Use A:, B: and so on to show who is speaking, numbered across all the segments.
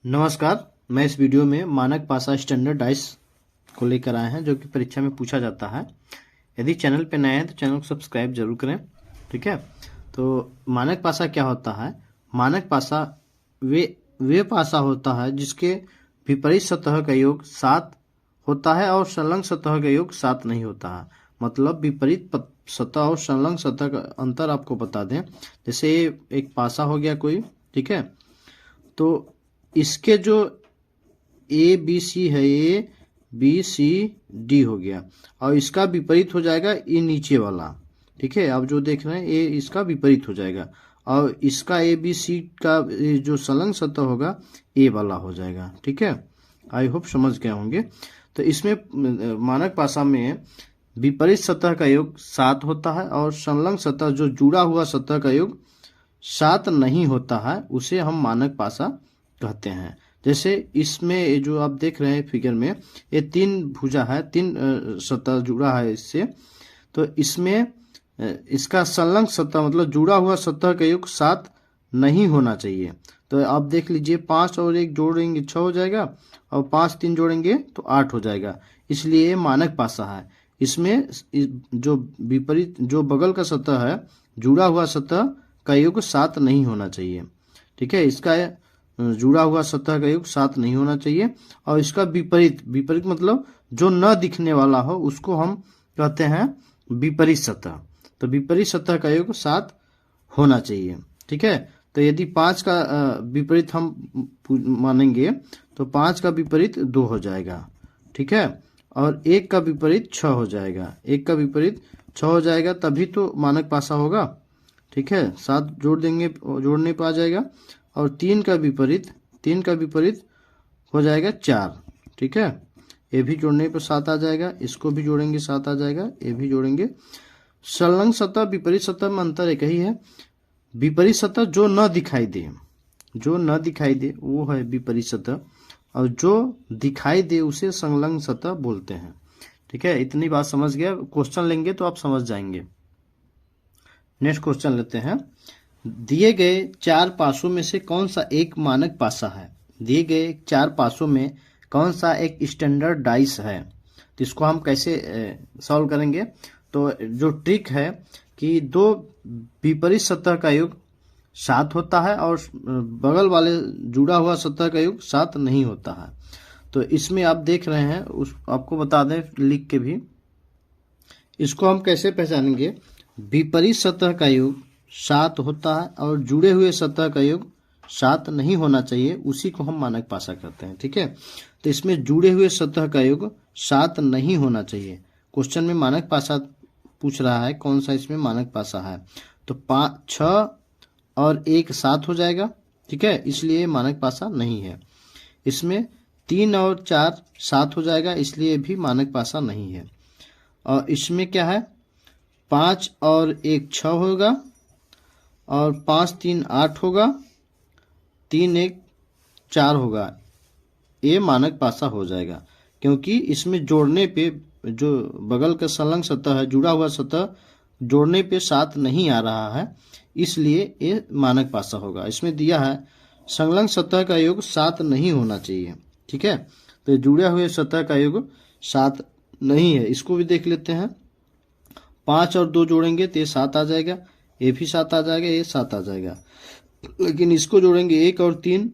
A: नमस्कार। मैं इस वीडियो में मानक पासा स्टैंडर्ड डाइस को लेकर आए हैं जो कि परीक्षा में पूछा जाता है। यदि चैनल पे नए हैं तो चैनल को सब्सक्राइब जरूर करें। ठीक है, तो मानक पासा क्या होता है? मानक पासा वे पासा होता है जिसके विपरीत सतह का योग 7 होता है और संलग्न सतह का योग 7 नहीं होता है। मतलब विपरीत सतह और संलग्न सतह का अंतर आपको बता दें। जैसे एक पासा हो गया कोई, ठीक है, तो इसके जो ए बी सी है, ए बी सी डी हो गया और इसका विपरीत हो जाएगा ये नीचे वाला। ठीक है, आप जो देख रहे हैं ये इसका विपरीत हो जाएगा और इसका ए बी सी का जो संलग्न सतह होगा ए वाला हो जाएगा। ठीक है, आई होप समझ गए होंगे। तो इसमें मानक पासा में विपरीत सतह का योग 7 होता है और संलग्न सतह जो जुड़ा हुआ सतह का योग 7 नहीं होता है, उसे हम मानक पासा कहते हैं। जैसे इसमें जो आप देख रहे हैं फिगर में, ये 3 भुजा है, 3 सतह जुड़ा है इससे। तो इसमें इसका संलग्न सतह मतलब जुड़ा हुआ सतह का योग 7 नहीं होना चाहिए। तो आप देख लीजिए, 5 और 1 जोड़ेंगे 6 हो जाएगा और 5 3 जोड़ेंगे तो 8 हो जाएगा। इसलिए ये मानक पासा है। इसमें जो विपरीत जो बगल का सतह है, जुड़ा हुआ सतह का योग 7 नहीं होना चाहिए। ठीक है, इसका जुड़ा हुआ सतह का योग 7 नहीं होना चाहिए और इसका विपरीत मतलब जो न दिखने वाला हो उसको हम कहते हैं विपरीत सतह। तो विपरीत सतह का योग 7 होना चाहिए। ठीक है, तो यदि 5 का विपरीत हम मानेंगे तो 5 का विपरीत 2 हो जाएगा। ठीक है, और 1 का विपरीत 6 हो जाएगा। 1 का विपरीत 6 हो जाएगा, तभी तो मानक पासा होगा। ठीक है, 7 जोड़ देंगे, जोड़ने पर आ जाएगा। और 3 का विपरीत हो जाएगा 4। ठीक है, ये भी जोड़ने पर 7 आ जाएगा, इसको भी जोड़ेंगे 7 आ जाएगा, ये भी जोड़ेंगे। संलग्न सतह विपरीत सतह में अंतर एक ही है। विपरीत सतह जो न दिखाई दे वो है विपरीत सतह, और जो दिखाई दे उसे संलग्न सतह बोलते हैं। ठीक है, इतनी बात समझ गया। क्वेश्चन लेंगे तो आप समझ जाएंगे। नेक्स्ट क्वेश्चन लेते हैं। दिए गए 4 पासों में से कौन सा एक मानक पासा है? दिए गए 4 पासों में कौन सा एक स्टैंडर्ड डाइस है? तो इसको हम कैसे सॉल्व करेंगे? तो जो ट्रिक है कि दो विपरीत सतह का योग 7 होता है और बगल वाले जुड़ा हुआ सतह का योग 7 नहीं होता है। तो इसमें आप देख रहे हैं, आपको बता दें लिख के भी, इसको हम कैसे पहचानेंगे? विपरीत सतह का योग 7 होता है और जुड़े हुए सतह का योग 7 नहीं होना चाहिए, उसी को हम मानक पासा कहते हैं। ठीक है, तो इसमें जुड़े हुए सतह का योग 7 नहीं होना चाहिए। क्वेश्चन में मानक पासा पूछ रहा है, कौन सा इसमें मानक पासा है? तो 6 और 1 7 हो जाएगा। ठीक है, इसलिए मानक पासा नहीं है। इसमें 3 और 4 7 हो जाएगा, इसलिए भी मानक पासा नहीं है। और इसमें क्या है, 5 और 1 6 होगा और 5 3 8 होगा, 3 1 4 होगा। ये मानक पासा हो जाएगा, क्योंकि इसमें जोड़ने पे जो बगल का संलग्न सतह है, जुड़ा हुआ सतह, जोड़ने पे 7 नहीं आ रहा है, इसलिए ये मानक पासा होगा। इसमें दिया है संलग्न सतह का योग 7 नहीं होना चाहिए। ठीक है, तो जुड़े हुए सतह का योग 7 नहीं है। इसको भी देख लेते हैं। 5 और 2 जोड़ेंगे तो ये 7 आ जाएगा, ये भी 7 आ जाएगा, ये 7 आ जाएगा। लेकिन इसको जोड़ेंगे 1 और 3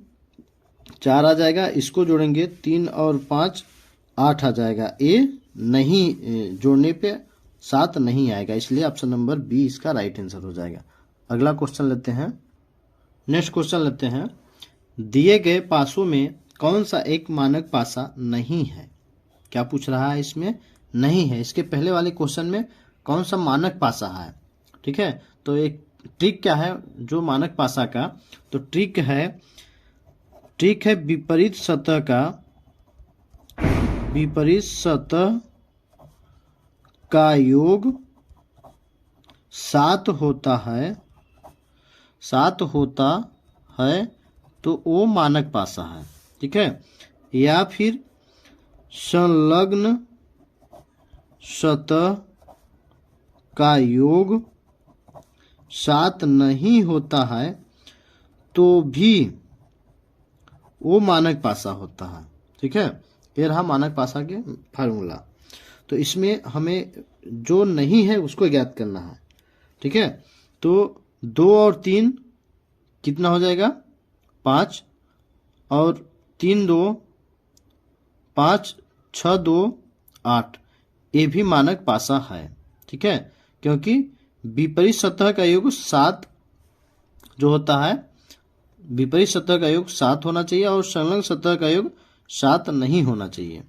A: 4 आ जाएगा, इसको जोड़ेंगे 3 और 5 8 आ जाएगा। ये नहीं, जोड़ने पे 7 नहीं आएगा, इसलिए ऑप्शन नंबर बी इसका राइट आंसर हो जाएगा। अगला क्वेश्चन लेते हैं। नेक्स्ट क्वेश्चन लेते हैं। दिए गए पासों में कौन सा एक मानक पासा नहीं है? क्या पूछ रहा है इसमें? नहीं है। इसके पहले वाले क्वेश्चन में कौन सा मानक पासा है? ठीक है, तो एक ट्रिक क्या है जो मानक पासा का? तो ट्रिक है विपरीत सतह का योग 7 होता है तो वो मानक पासा है। ठीक है, या फिर संलग्न सतह का योग 7 नहीं होता है तो भी वो मानक पासा होता है। ठीक है, ये रहा मानक पासा के फार्मूला। तो इसमें हमें जो नहीं है उसको ज्ञात करना है। ठीक है, तो 2 और 3 कितना हो जाएगा 5, और 3 2 5, 6 2 8, ये भी मानक पासा है। ठीक है, क्योंकि विपरीत सतह का योग 7 जो होता है, विपरीत सतह का योग 7 होना चाहिए और संलग्न सतह का योग 7 नहीं होना चाहिए।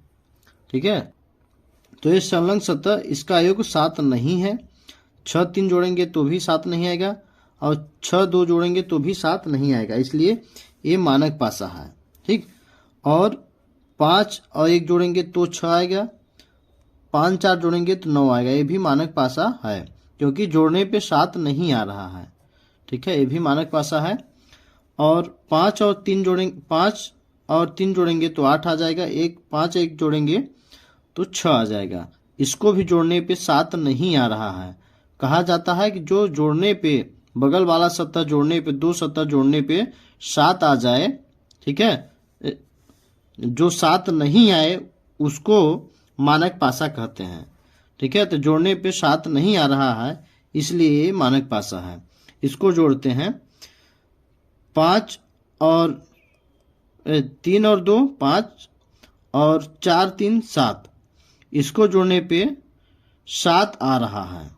A: ठीक है, तो ये संलग्न सतह इसका योग 7 नहीं है। 6 3 जोड़ेंगे तो भी 7 नहीं आएगा, और 6 2 जोड़ेंगे तो भी 7 नहीं आएगा, इसलिए ये मानक पासा है। ठीक, और 5 और 1 जोड़ेंगे तो 6 आएगा, 5 4 जोड़ेंगे तो 9 आएगा, ये भी मानक पासा है, क्योंकि जोड़ने पे 7 नहीं आ रहा है। ठीक है, ये भी मानक पासा है। और 5 और 3 जोड़ेंगे, 5 और 3 जोड़ेंगे तो 8 आ जाएगा, 5 1 जोड़ेंगे तो 6 आ जाएगा। इसको भी जोड़ने पे 7 नहीं आ रहा है। कहा जाता है कि जो जोड़ने पे, बगल वाला सतह जोड़ने पे, 2 सतह जोड़ने पे 7 आ जाए, ठीक है, जो 7 नहीं आए उसको मानक पासा कहते हैं। ठीक है, तो जोड़ने पे 7 नहीं आ रहा है, इसलिए ये मानक पासा है। इसको जोड़ते हैं, 5 और 3 और 2 5, और 4 3 7, इसको जोड़ने पे 7 आ रहा है।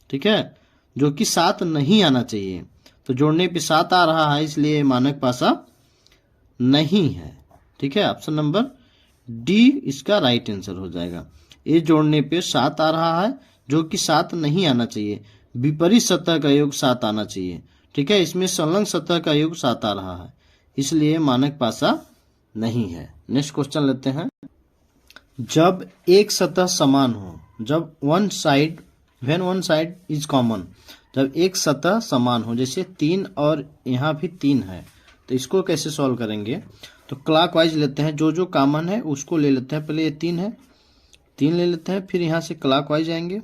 A: ठीक है, जो कि 7 नहीं आना चाहिए, तो जोड़ने पे 7 आ रहा है, इसलिए मानक पासा नहीं है। ठीक है, ऑप्शन नंबर डी इसका राइट आंसर हो जाएगा। ये जोड़ने पे 7 आ रहा है, जो कि 7 नहीं आना चाहिए। विपरीत सतह का योग 7 आना चाहिए। ठीक है, इसमें संलग्न सतह का योग 7 आ रहा है, इसलिए मानक पासा नहीं है। नेक्स्ट क्वेश्चन लेते हैं। जब एक सतह समान हो, जब वन साइड इज कॉमन, जब एक सतह समान हो, जैसे 3 और यहाँ भी 3 है, तो इसको कैसे सॉल्व करेंगे? तो क्लॉकवाइज लेते हैं, जो जो कॉमन है उसको ले लेते हैं। पहले ये 3 है, 3 ले लेते हैं, फिर यहाँ से क्लॉकवाइज आएंगे,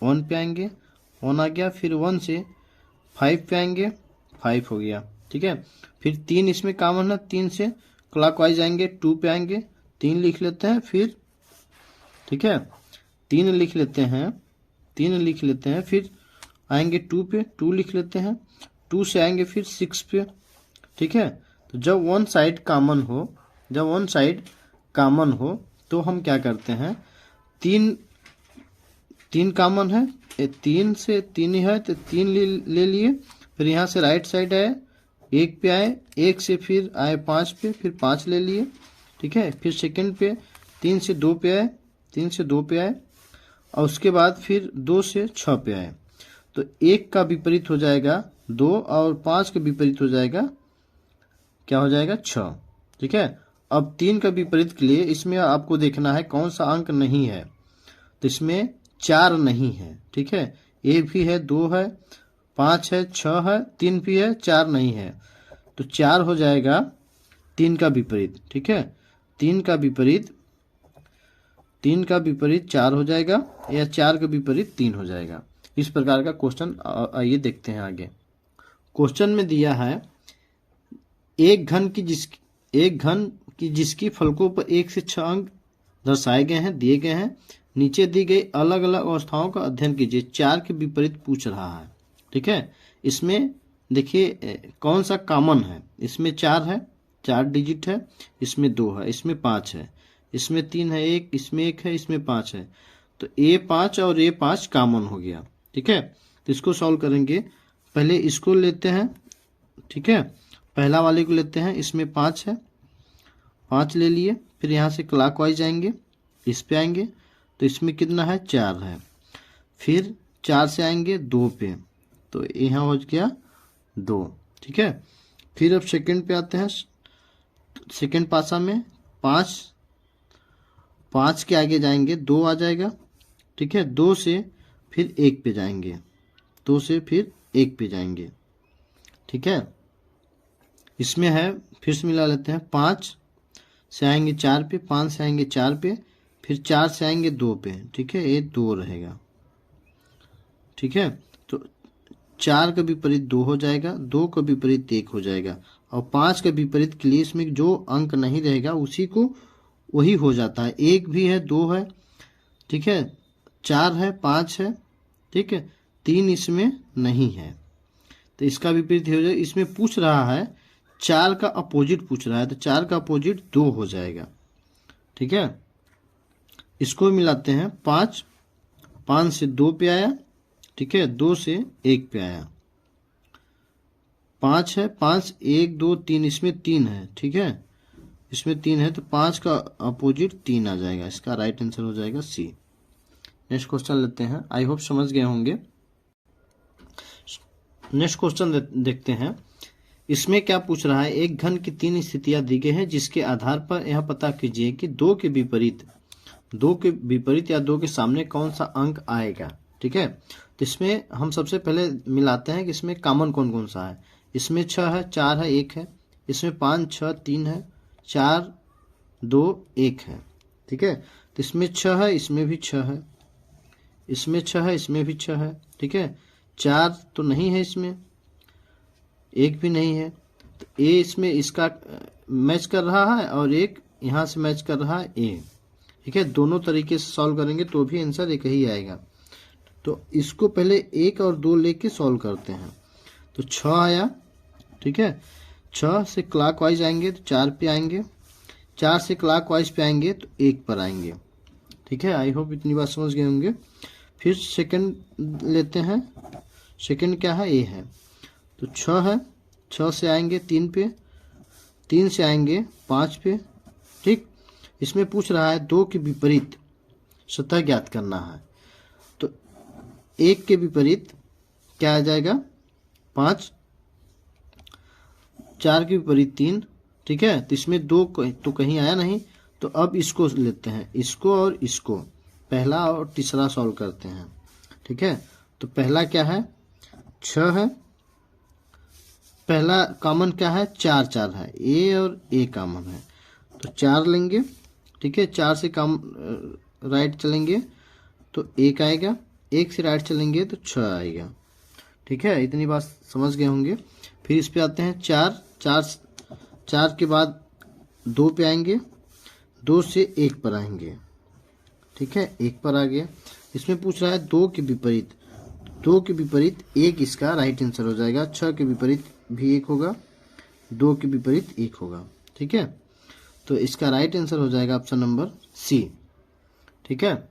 A: 1 पे आएंगे, 1 आ गया, फिर 1 से 5 पे आएंगे, 5 हो गया। ठीक है, फिर 3 इसमें कॉमन है, 3 से क्लॉकवाइज आएंगे, 2 पे आएंगे, 3 लिख लेते हैं, फिर ठीक है 3 लिख लेते हैं, 3 लिख लेते हैं, फिर आएंगे 2 पे, 2 लिख लेते हैं, 2 से आएंगे फिर 6 पे। ठीक है, तो जब वन साइड कॉमन हो, जब वन साइड कॉमन हो तो हम क्या करते हैं, 3 कॉमन है, 3 से 3 ही है तो 3 ले लिए, फिर यहाँ से राइट साइड आए, 1 पे आए, 1 से फिर आए 5 पे, फिर 5 ले लिए। ठीक है, फिर सेकंड पे 3 से 2 पे आए, 3 से 2 पे आए, और उसके बाद फिर 2 से 6 पे आए। तो 1 का विपरीत हो जाएगा 2, और 5 का विपरीत हो जाएगा, क्या हो जाएगा 6। ठीक है, अब 3 का विपरीत के लिए इसमें आपको देखना है कौन सा अंक नहीं है, तो इसमें 4 नहीं है। ठीक है, ए भी है, 2 है, 5 है, 6 है, 3 भी है, 4 नहीं है, तो 4 हो जाएगा 3 का विपरीत। ठीक है, 3 का विपरीत 4 हो जाएगा, या 4 का विपरीत 3 हो जाएगा। इस प्रकार का क्वेश्चन आइए देखते हैं आगे। क्वेश्चन में दिया है एक घन की जिसकी फलकों पर 1 से 6 अंक दर्शाए गए हैं, दिए गए हैं, नीचे दी गई अलग अलग अवस्थाओं का अध्ययन कीजिए। 4 के विपरीत पूछ रहा है। ठीक है, इसमें देखिए कौन सा कॉमन है, इसमें 4 है, 4 डिजिट है, इसमें 2 है, इसमें 5 है, इसमें 3 है, 1 इसमें 1 है, इसमें 5 है, तो A5 और A5 कॉमन हो गया। ठीक है, तो इसको सॉल्व करेंगे, पहले इसको लेते हैं। ठीक है, पहला वाले को लेते हैं, इसमें 5 है, 5 ले लिए, फिर यहाँ से क्लॉकवाइज आएंगे, इस पे आएंगे, तो इसमें कितना है 4 है, फिर 4 से आएंगे 2 पे, तो यहाँ हो गया 2। ठीक है, फिर अब सेकंड पे आते हैं, सेकंड पासा में 5 के आगे जाएंगे 2 आ जाएगा। ठीक है, 2 से फिर 1 पे जाएंगे, 2 से फिर 1 पे जाएंगे। ठीक है, इसमें है, फिर से मिला लेते हैं, 5 से आएंगे 4 पे, 5 से आएंगे 4 पे, फिर 4 से आएंगे 2 पे। ठीक है, ये 2 रहेगा। ठीक है, तो 4 का विपरीत 2 हो जाएगा, 2 का विपरीत 1 हो जाएगा, और 5 के विपरीत के लिए इसमें जो अंक नहीं रहेगा उसी को वही हो जाता है। 1 भी है, 2 है, ठीक है, 4 है, 5 है, ठीक है, 3 इसमें नहीं है, तो इसका विपरीत हो जाएगा। इसमें पूछ रहा है 4 का अपोजिट पूछ रहा है, तो 4 का अपोजिट 2 हो जाएगा, ठीक है। इसको मिलाते हैं, 5 से 2 पे आया, ठीक है, 2 से 1 पे आया, 5 है, 5 1 2 3, इसमें 3 है, ठीक है, इसमें 3 है, तो 5 का अपोजिट 3 आ जाएगा। इसका राइट आंसर हो जाएगा सी। नेक्स्ट क्वेश्चन लेते हैं, आई होप समझ गए होंगे। नेक्स्ट क्वेश्चन देखते हैं। इसमें क्या पूछ रहा है, एक घन की 3 स्थितियां दी गई हैं, जिसके आधार पर यह पता कीजिए कि 2 के विपरीत या 2 के सामने कौन सा अंक आएगा, ठीक है। तो इसमें हम सबसे पहले मिलाते हैं कि इसमें कॉमन कौन कौन सा है। इसमें 6 है, 4 है, 1 है, इसमें 5 6 3 है, 4 2 1 है, ठीक है। तो इसमें 6 है, इसमें भी 6 है, इसमें 6 है, इसमें भी 6 है, ठीक है, 4 तो नहीं है, इसमें 1 भी नहीं है, तो ए इसमें इसका मैच कर रहा है और 1 यहाँ से मैच कर रहा है ए, ठीक है। दोनों तरीके से सॉल्व करेंगे तो भी आंसर एक ही आएगा। तो इसको पहले 1 और 2 लेके सॉल्व करते हैं। तो 6 आया, ठीक है, 6 से क्लॉकवाइज आएंगे तो 4 पे आएंगे, 4 से क्लॉकवाइज पे आएंगे तो 1 पर आएंगे, ठीक है। आई होप इतनी बात समझ गए होंगे। फिर सेकंड लेते हैं, सेकंड क्या है, ए है, तो 6 है, 6 से आएंगे 3 पे, 3 से आएंगे 5 पे, ठीक। इसमें पूछ रहा है 2 के विपरीत सतह ज्ञात करना है, तो 1 के विपरीत क्या आ जाएगा, 5, 4 के विपरीत 3, ठीक है। तो इसमें 2 तो कहीं आया नहीं, तो अब इसको लेते हैं, इसको और इसको पहला और तीसरा सॉल्व करते हैं, ठीक है। तो पहला क्या है, 6 है, पहला कॉमन क्या है, 4 4 है, ए और ए कॉमन है, तो 4 लेंगे, ठीक है। 4 से राइट चलेंगे तो 1 आएगा, 1 से राइट चलेंगे तो 6 आएगा, ठीक है। इतनी बात समझ गए होंगे। फिर इस पे आते हैं, 4 के बाद 2 पे आएंगे, 2 से 1 पर आएंगे, ठीक है, 1 पर आ गया। इसमें पूछ रहा है 2 के विपरीत, 2 के विपरीत 1 इसका राइट आंसर हो जाएगा। 6 के विपरीत भी 1 होगा, 2 के विपरीत 1 होगा, ठीक है। तो इसका राइट आंसर हो जाएगा ऑप्शन नंबर सी, ठीक है।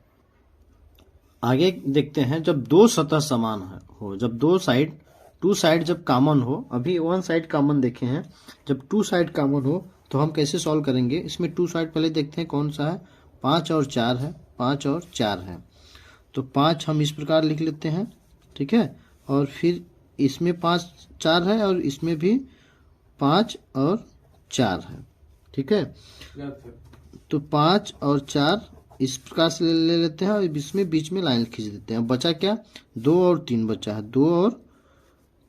A: आगे देखते हैं, जब 2 सतह समान हो, जब 2 साइड जब कॉमन हो, अभी 1 साइड कॉमन देखे हैं, जब 2 साइड कॉमन हो तो हम कैसे सॉल्व करेंगे। इसमें 2 साइड पहले देखते हैं कौन सा है, 5 और 4 है, 5 और 4 है, तो 5 हम इस प्रकार लिख लेते हैं, ठीक है। और फिर इसमें 5 4 है और इसमें भी 5 और 4 है, ठीक है। तो 5 और 4 इस प्रकार से ले लेते हैं और इसमें बीच में लाइन खींच देते हैं। बचा क्या, 2 और 3 बचा है, 2 और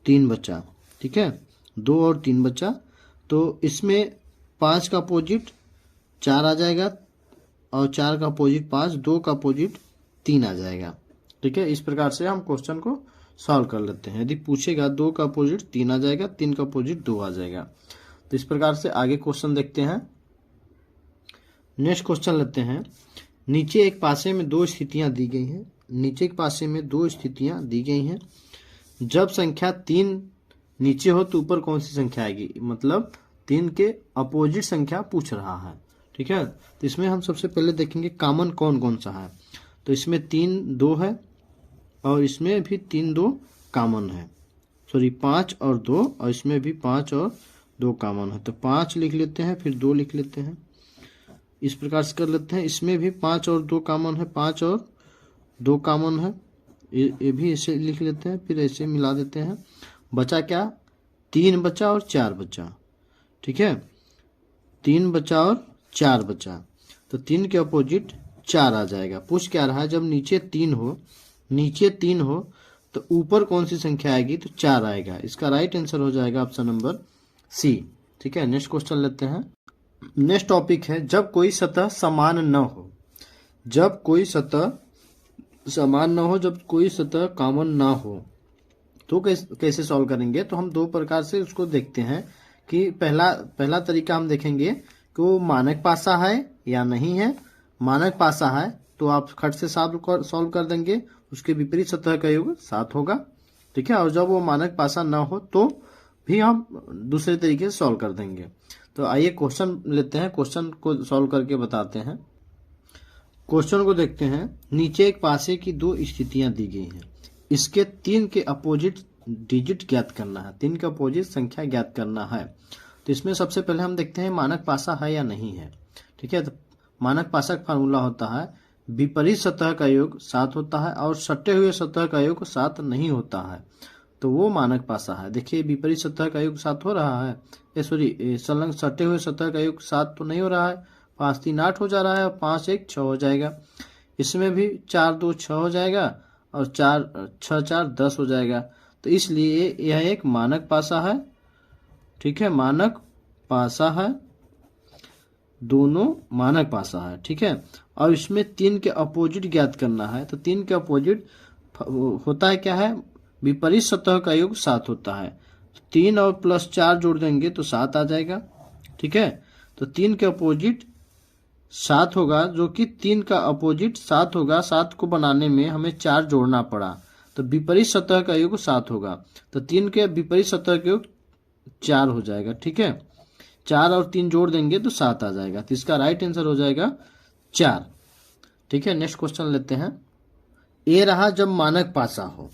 A: 3 बचा, ठीक है, 2 और 3 बचा। तो इसमें 5 का अपोजिट 4 आ जाएगा और 4 का अपोजिट 5, 2 का अपोजिट 3 आ जाएगा, ठीक है। इस प्रकार से हम क्वेश्चन को सॉल्व कर लेते हैं। यदि पूछेगा 2 का अपोजिट 3 आ जाएगा, 3 का अपोजिट 2 आ जाएगा। तो इस प्रकार से आगे क्वेश्चन देखते हैं। नेक्स्ट क्वेश्चन लेते हैं। नीचे एक पासे में 2 स्थितियां दी गई हैं, नीचे एक पासे में 2 स्थितियां दी गई हैं। जब संख्या 3 नीचे हो तो ऊपर कौन सी संख्या आएगी, मतलब 3 के अपोजिट संख्या पूछ रहा है, ठीक है। तो इसमें हम सबसे पहले देखेंगे कॉमन कौन कौन सा है। तो इसमें 3 2 है और इसमें भी 3 2 कॉमन है, सॉरी 5 और 2, और इसमें भी 5 और 2 कॉमन है। तो 5 लिख लेते हैं, फिर 2 लिख लेते हैं, इस प्रकार से कर लेते हैं। इसमें भी 5 और 2 कॉमन है, 5 और 2 कॉमन है, ये भी ऐसे लिख लेते हैं, फिर ऐसे मिला देते हैं। बचा क्या, 3 बचा और 4 बचा, ठीक है, 3 बचा और 4 बचा। तो 3 के अपोजिट 4 आ जाएगा। पूछ क्या रहा है, जब नीचे 3 हो तो ऊपर कौन सी संख्या आएगी, तो 4 आएगा। इसका राइट आंसर हो जाएगा ऑप्शन नंबर सी, ठीक है। नेक्स्ट क्वेश्चन लेते हैं। नेक्स्ट टॉपिक है, जब कोई सतह समान न हो, जब कोई सतह समान न हो, जब कोई सतह कॉमन ना हो तो कैसे सॉल्व करेंगे। तो हम 2 प्रकार से उसको देखते हैं कि पहला तरीका हम देखेंगे कि वो मानक पासा है या नहीं है। मानक पासा है तो आप खट से सॉल्व कर देंगे, उसके विपरीत सतह का योग 7 होगा, ठीक है। और जब वो मानक पासा ना हो तो भी हम दूसरे तरीके से सॉल्व कर देंगे। तो आइए क्वेश्चन लेते हैं, क्वेश्चन को सॉल्व करके बताते हैं। क्वेश्चन को देखते हैं। नीचे एक पासे की दो स्थितियां दी गई हैं, इसके 3 के अपोजिट डिजिट ज्ञात करना है, 3 के अपोजिट संख्या ज्ञात करना है। तो इसमें सबसे पहले हम देखते हैं मानक पासा है या नहीं है, ठीक है। तो मानक पासा का फार्मूला होता है विपरीत सतह का योग 7 होता है और सटे हुए सतह का योग 7 नहीं होता है, तो वो मानक पासा है। देखिए विपरीत सतह का योग 7 हो रहा है, सॉरी संलग्न सटे हुए सतह का योग 7 तो नहीं हो रहा है, 5 3 8 हो जा रहा है और 5 1 6 हो जाएगा। इसमें भी 4 2 6 हो जाएगा और 4 6 4 10 हो जाएगा। तो इसलिए यह एक मानक पासा है, ठीक है, मानक पासा है, दोनों मानक पासा है, ठीक है। और इसमें 3 के अपोजिट ज्ञात करना है, तो 3 के अपोजिट होता है क्या है, विपरीत सतह का योग 7 होता है। 3 और प्लस 4 जोड़ देंगे तो 7 आ जाएगा, ठीक है। तो 3 के अपोजिट 7 होगा, जो कि 3 का अपोजिट 7 होगा। 7 को बनाने में हमें 4 जोड़ना पड़ा, तो विपरीत सतह का योग 7 होगा। तो 3 के विपरीत सतह का योग 4 हो जाएगा, ठीक है। 4 और 3 जोड़ देंगे तो 7 आ जाएगा। तो इसका राइट आंसर हो जाएगा 4, ठीक है। नेक्स्ट क्वेश्चन लेते हैं। ए रहा जब मानक पासा हो,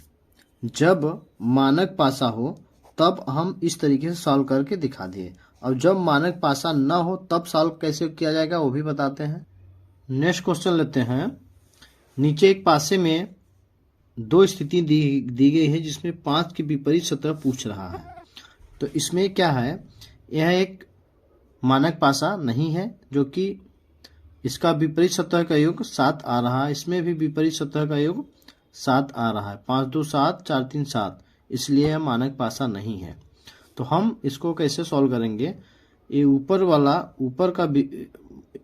A: जब मानक पासा हो तब हम इस तरीके से सॉल्व करके दिखा दिए, और जब मानक पासा ना हो तब सॉल्व कैसे किया जाएगा वो भी बताते हैं। नेक्स्ट क्वेश्चन लेते हैं। नीचे एक पासे में दो स्थिति दी गई है जिसमें 5 के विपरीत सतह पूछ रहा है। तो इसमें क्या है, यह एक मानक पासा नहीं है, जो कि इसका विपरीत सतह का योग 7 आ रहा है, इसमें भी विपरीत सतह का योग 7 आ रहा है, 5 2 7 4 3 7, इसलिए यह मानक पासा नहीं है। तो हम इसको कैसे सॉल्व करेंगे, ये ऊपर वाला ऊपर का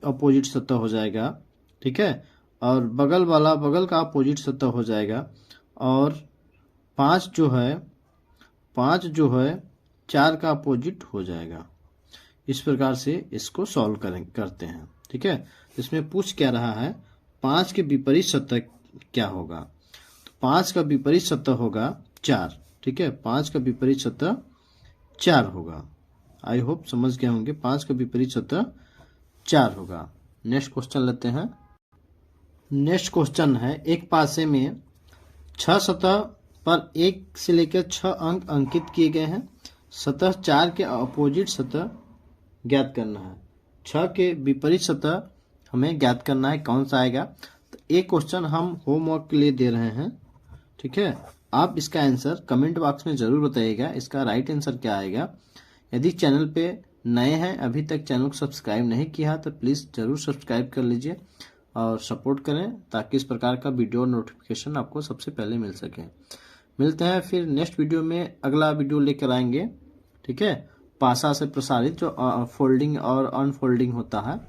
A: अपोजिट सतह हो जाएगा, ठीक है, और बगल वाला बगल का अपोजिट सतह हो जाएगा, और 5 जो है 4 का अपोजिट हो जाएगा। इस प्रकार से इसको सॉल्व करते हैं, ठीक है। इसमें पूछ क्या रहा है, 5 के विपरीत सतह क्या होगा। तो 5 का विपरीत सतह होगा 4, ठीक है, 5 का विपरीत सतह 4 होगा। आई होप समझ गए होंगे, 5 का विपरीत सतह 4 होगा। नेक्स्ट क्वेश्चन लेते हैं। नेक्स्ट क्वेश्चन है, एक पासे में 6 सतह पर 1 से लेकर 6 अंक अंकित किए गए हैं, सतह 4 के अपोजिट सतह ज्ञात करना है। 6 के विपरीत सतह हमें ज्ञात करना है, कौन सा आएगा। तो एक क्वेश्चन हम होमवर्क के लिए दे रहे हैं, ठीक है। आप इसका आंसर कमेंट बॉक्स में ज़रूर बताइएगा, इसका राइट आंसर क्या आएगा। यदि चैनल पे नए हैं, अभी तक चैनल को सब्सक्राइब नहीं किया तो प्लीज़ ज़रूर सब्सक्राइब कर लीजिए और सपोर्ट करें, ताकि इस प्रकार का वीडियो नोटिफिकेशन आपको सबसे पहले मिल सके। मिलते हैं फिर नेक्स्ट वीडियो में, अगला वीडियो लेकर आएंगे, ठीक है। पासा से प्रसारित जो फोल्डिंग और अनफोल्डिंग होता है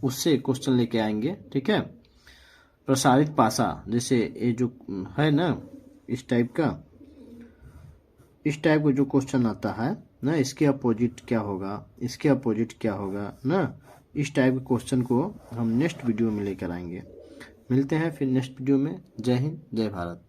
A: उससे क्वेश्चन लेके आएंगे, ठीक है। प्रसारित पासा जैसे ये जो है ना, इस टाइप का जो क्वेश्चन आता है ना, इसके अपोजिट क्या होगा, इसके अपोजिट क्या होगा ना, इस टाइप के क्वेश्चन को हम नेक्स्ट वीडियो में लेकर आएंगे। मिलते हैं फिर नेक्स्ट वीडियो में। जय हिंद, जय भारत।